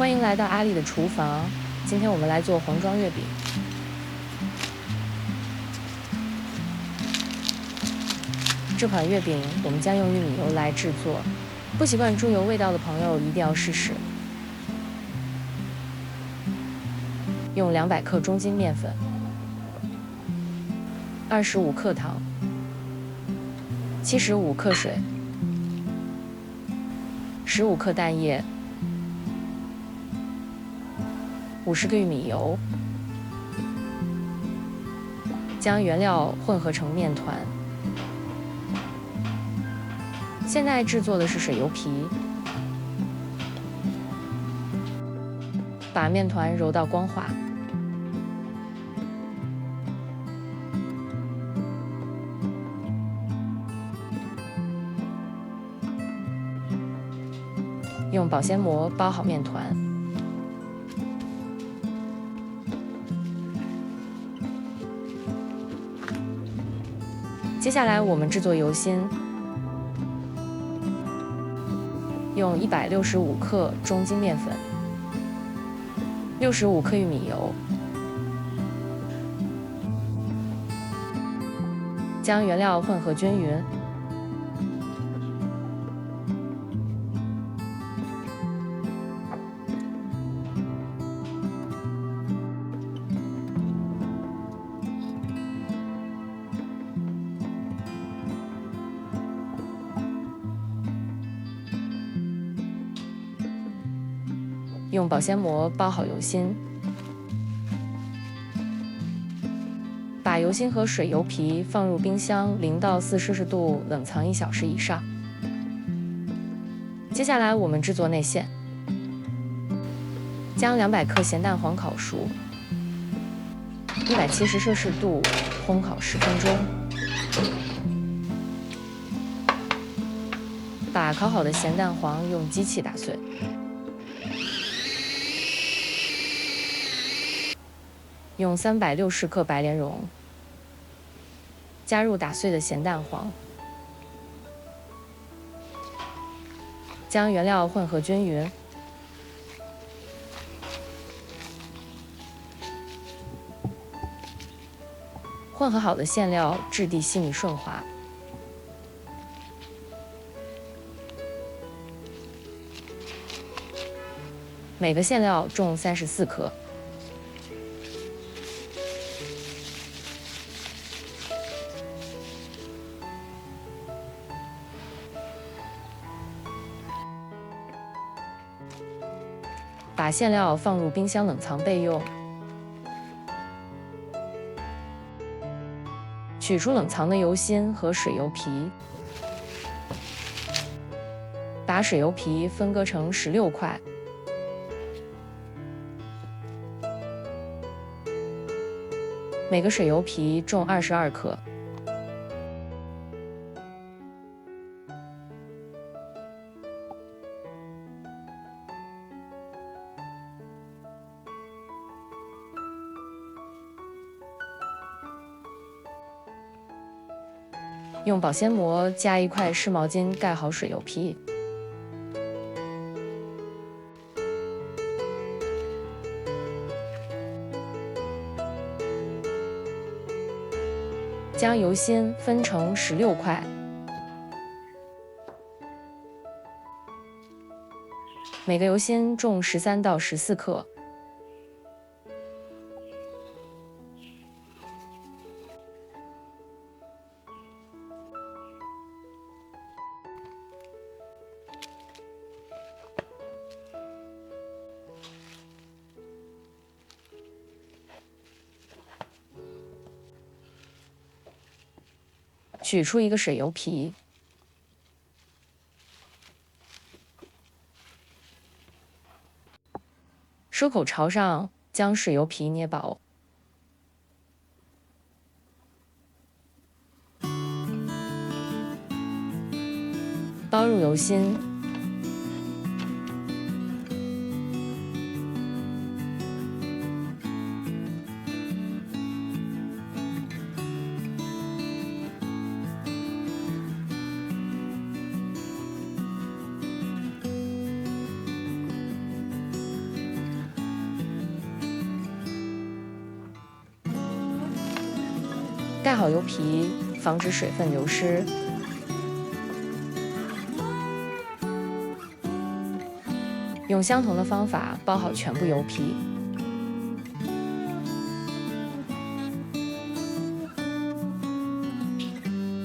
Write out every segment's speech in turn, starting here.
欢迎来到阿丽的厨房。今天我们来做黄庄月饼。这款月饼我们将用玉米油来制作，不习惯猪油味道的朋友一定要试试。用200克中筋面粉，25克糖，75克水，15克蛋液，50个玉米油，将原料混合成面团。现在制作的是水油皮，把面团揉到光滑。用保鲜膜包好面团。接下来我们制作油心，用165克中筋面粉，65克玉米油，将原料混合均匀。用保鲜膜包好油心，把油心和水油皮放入冰箱0到4摄氏度冷藏1小时以上。接下来我们制作内馅，将200克咸蛋黄烤熟，170摄氏度烘烤10分钟。把烤好的咸蛋黄用机器打碎。用360克白莲蓉，加入打碎的咸蛋黄，将原料混合均匀。混合好的馅料质地细腻顺滑。每个馅料重34克。把馅料放入冰箱冷藏备用。取出冷藏的油心和水油皮，把水油皮分割成16块。每个水油皮重22克。用保鲜膜加1块湿毛巾盖好水油皮。将油心分成16块，每个油心重13到14克。取出一个水油皮，收口朝上，将水油皮捏薄，包入油心，盖好油皮，防止水分流失。用相同的方法包好全部油皮。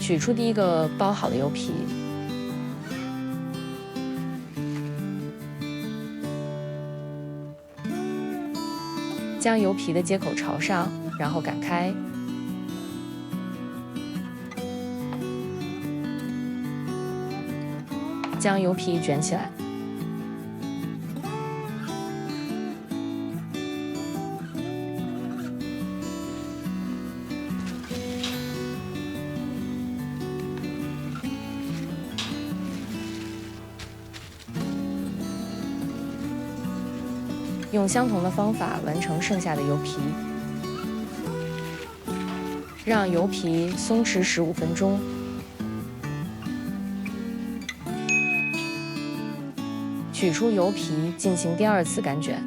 取出第一个包好的油皮，将油皮的接口朝上，然后擀开。将油皮卷起来。用相同的方法完成剩下的油皮，让油皮松弛15分钟。取出油皮，进行第2次擀卷。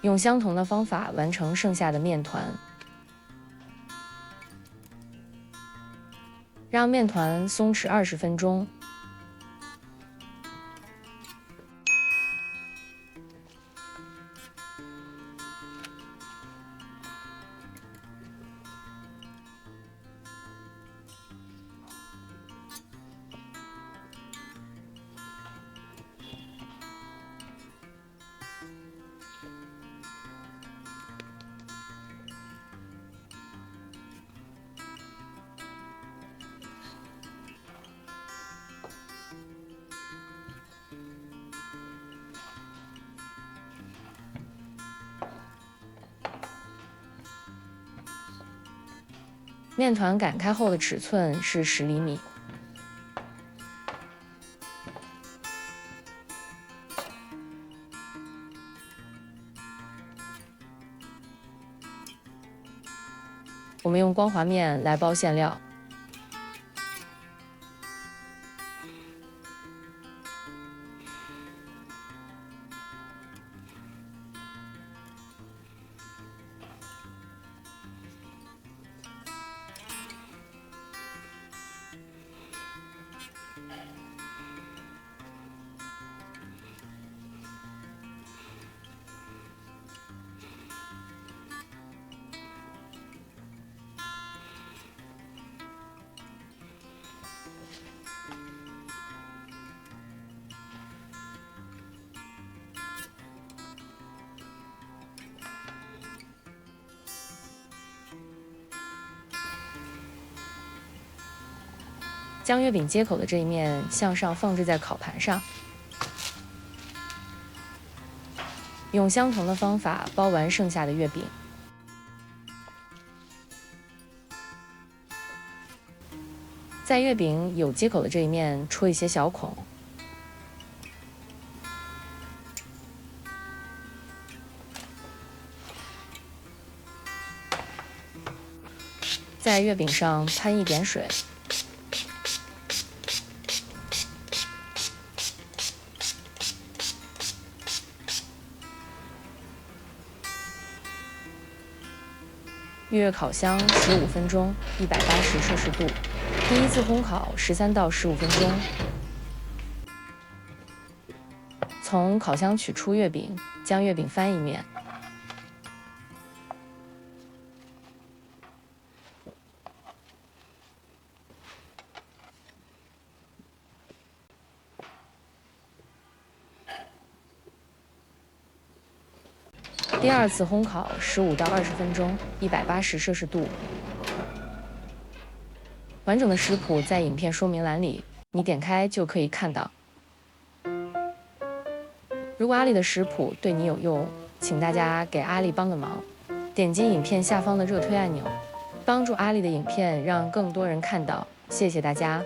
用相同的方法完成剩下的面团，让面团松弛20分钟。面团擀开后的尺寸是10厘米。我们用光滑面来包馅料。将月饼接口的这一面向上放置在烤盘上，用相同的方法包完剩下的月饼。在月饼有接口的这一面戳一些小孔，在月饼上喷一点水。预热烤箱15分钟，180摄氏度。第一次烘烤13到15分钟。从烤箱取出月饼，将月饼翻一面。第2次烘烤15到20分钟，180摄氏度。完整的食谱在影片说明栏里，你点开就可以看到。如果阿里的食谱对你有用，请大家给阿丽帮个忙，点击影片下方的热推按钮，帮助阿丽的影片让更多人看到。谢谢大家。